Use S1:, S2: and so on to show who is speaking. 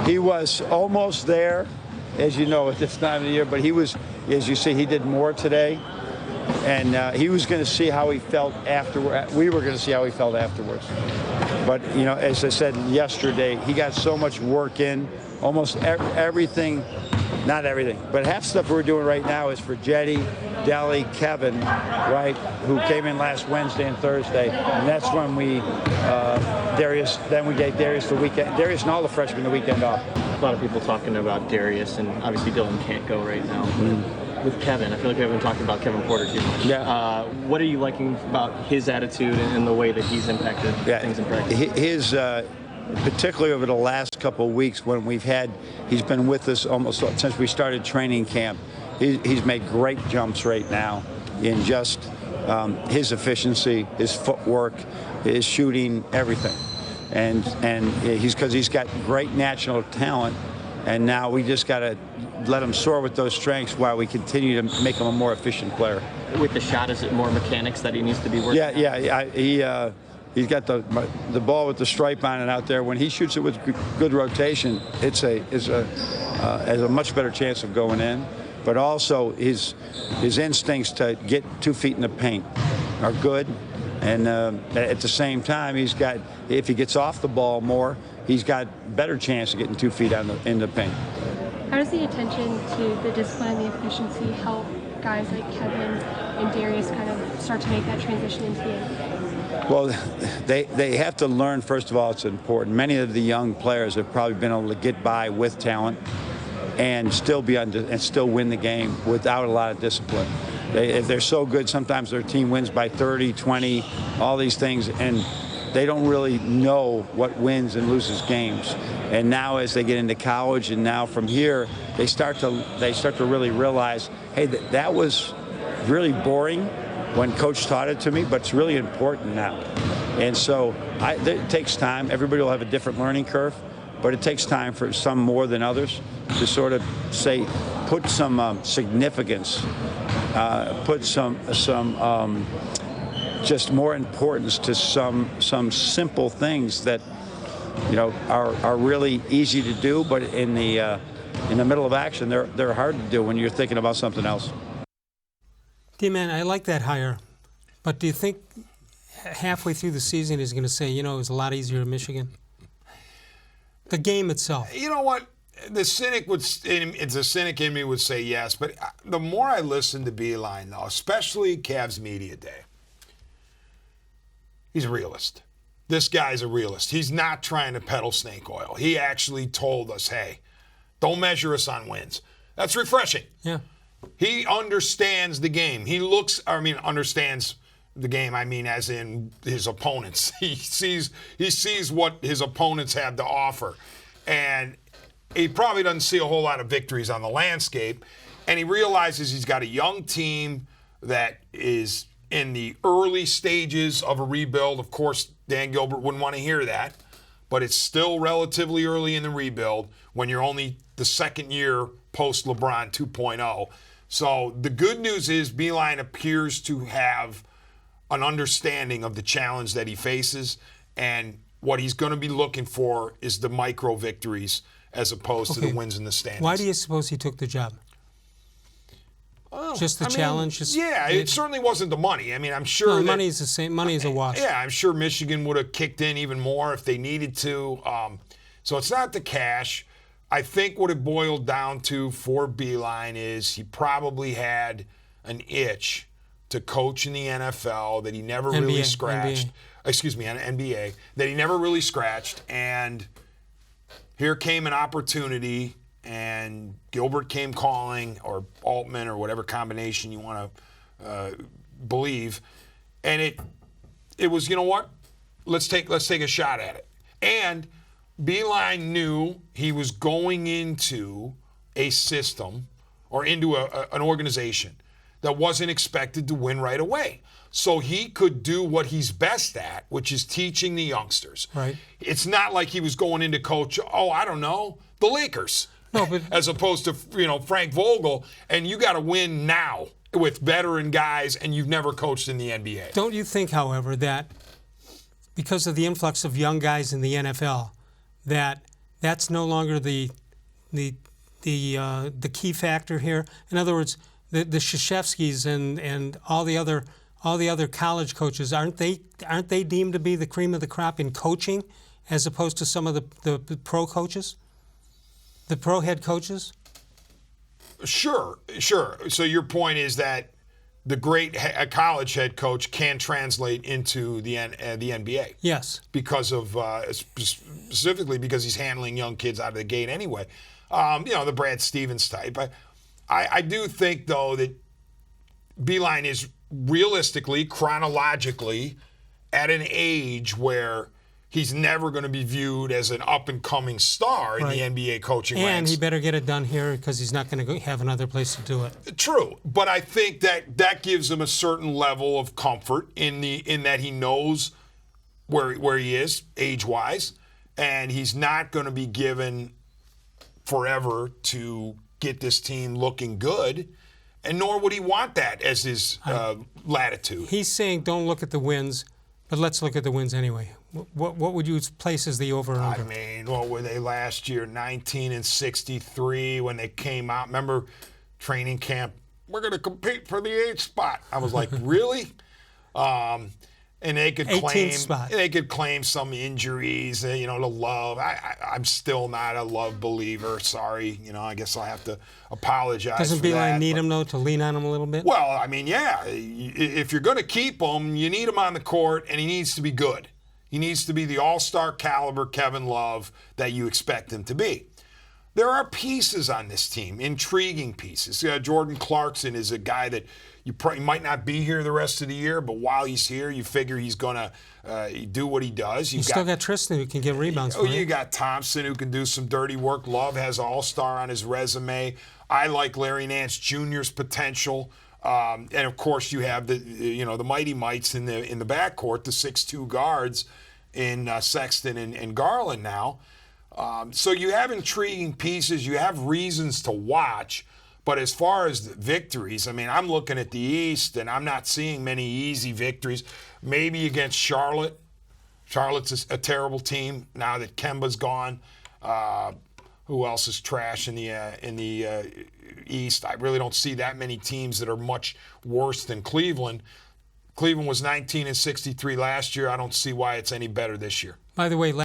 S1: He was almost there, as you know, at this time of the year, but he was, as you see, he did more today. And he was going to see how he felt afterward. We were going to see how he felt afterwards. But, you know, as I said yesterday, he got so much work in, almost everything, not everything, but half the stuff we're doing right now is for Jetty, Deli, Kevin, right, who came in last Wednesday and Thursday. And that's when we, Darius, then we gave Darius the weekend, Darius and all the freshmen the weekend off.
S2: A lot of people talking about Darius, and obviously Dylan can't go right now. With Kevin, I feel like we haven't talked about Kevin Porter too much.
S1: Yeah.
S2: What are you liking about his attitude and the way that he's impacted things in practice?
S1: His, particularly over the last couple of weeks when he's been with us almost since we started training camp. He's made great jumps right now in just his efficiency, his footwork, his shooting, everything. And because he's got great natural talent. And now we just got to let him soar with those strengths while we continue to make him a more efficient player.
S2: With the shot, is it more mechanics that he needs to be working on?
S1: Yeah. He's got the ball with the stripe on it out there. When he shoots it with good rotation, it has a much better chance of going in. But also his instincts to get 2 feet in the paint are good. And at the same time, if he gets off the ball more, he's got better chance of getting 2 feet in the paint.
S3: How does the attention to the discipline and the efficiency help guys like Kevin and Darius kind of start to make that transition into the NBA?
S1: Well, they have to learn, first of all, it's important. Many of the young players have probably been able to get by with talent and still win the game without a lot of discipline. If they're so good, sometimes their team wins by 30, 20, all these things, and they don't really know what wins and loses games. And now as they get into college and now from here, they start to really realize, hey, that was really boring when coach taught it to me, but it's really important now. And so it takes time. Everybody will have a different learning curve, but it takes time for some more than others to sort of say, put some significance, put some just more importance to some simple things that, you know, are really easy to do, but in the middle of action, they're hard to do when you're thinking about something else.
S4: D-Man, I like that hire, but do you think halfway through the season he's going to say, you know, it was a lot easier in Michigan? The game itself.
S5: You know what? The cynic in me would say yes, but the more I listen to Beilein, though, especially Cavs Media Day, he's a realist. This guy's a realist. He's not trying to peddle snake oil. He actually told us, hey, don't measure us on wins. That's refreshing.
S4: Yeah.
S5: He understands the game. Understands the game, as in his opponents. He sees what his opponents have to offer. And he probably doesn't see a whole lot of victories on the landscape. And he realizes he's got a young team that is in the early stages of a rebuild. Of course, Dan Gilbert wouldn't want to hear that, but it's still relatively early in the rebuild when you're only the second year post-LeBron 2.0. So the good news is Beilein appears to have an understanding of the challenge that he faces, and what he's going to be looking for is the micro victories as opposed to the wins in the standings.
S4: Why do you suppose he took the job? Just the challenge?
S5: It certainly wasn't the money. I'm sure
S4: money is the same. Money is a wash.
S5: Yeah, I'm sure Michigan would have kicked in even more if they needed to. So it's not the cash. I think what it boiled down to for Beilein is he probably had an itch to coach in the NFL that he never really scratched. Excuse me, NBA, that he never really scratched. And here came an opportunity, and Gilbert came calling, or Altman, or whatever combination you want to believe. And it was, you know what? Let's take a shot at it. And Beilein knew he was going into a system or into an organization that wasn't expected to win right away. So he could do what he's best at, which is teaching the youngsters.
S4: Right.
S5: It's not like he was going into coach, the Lakers.
S4: No, but
S5: as opposed to, Frank Vogel, and you got to win now with veteran guys, and you've never coached in the NBA.
S4: Don't you think, however, that because of the influx of young guys in the NFL, that That's no longer the key factor here. In other words, the Krzyzewskis and all the other college coaches, aren't they deemed to be the cream of the crop in coaching, as opposed to some of the pro coaches, the pro head coaches?
S5: Sure. So your point is that the great college head coach can translate into the NBA.
S4: Yes.
S5: Because of specifically because he's handling young kids out of the gate anyway. The Brad Stevens type. I do think, though, that Beilein is realistically, chronologically, at an age where he's never going to be viewed as an up-and-coming star in the NBA coaching ranks.
S4: And he better get it done here because he's not going to have another place to do it.
S5: True, but I think that gives him a certain level of comfort in that he knows where he is age-wise, and he's not going to be given forever to get this team looking good, and nor would he want that as his latitude.
S4: He's saying don't look at the wins, but let's look at the wins anyway. What would you place as the over-under?
S5: I mean, what were they last year? 19-63 when they came out. Remember training camp? We're going to compete for the 8th spot. I was like, really? And they could claim some injuries, to Love. I'm still not a Love believer. Sorry, I guess I'll have to apologize.
S4: Doesn't
S5: for
S4: Beilein
S5: that,
S4: need him though to lean on him a little bit?
S5: Well, I mean, yeah. If you're going to keep him, you need him on the court, and he needs to be good. He needs to be the all-star caliber Kevin Love that you expect him to be. There are pieces on this team, intriguing pieces. Jordan-Clarkson is a guy that you probably might not be here the rest of the year, but while he's here, you figure he's going to do what he does.
S4: You still got Tristan who can get rebounds for you.
S5: You got Thompson who can do some dirty work. Love has all-star on his resume. I like Larry-Nance-Jr.'s potential. And of course, you have the mighty mites in the backcourt, the 6'2" guards in Sexton and Garland now. So you have intriguing pieces. You have reasons to watch. But as far as the victories, I mean, I'm looking at the East, and I'm not seeing many easy victories. Maybe against Charlotte. Charlotte's a terrible team now that Kemba's gone. Who else is trash in the East? I really don't see that many teams that are much worse than Cleveland. Cleveland was 19-63 last year. I don't see why it's any better this year.
S4: By the way,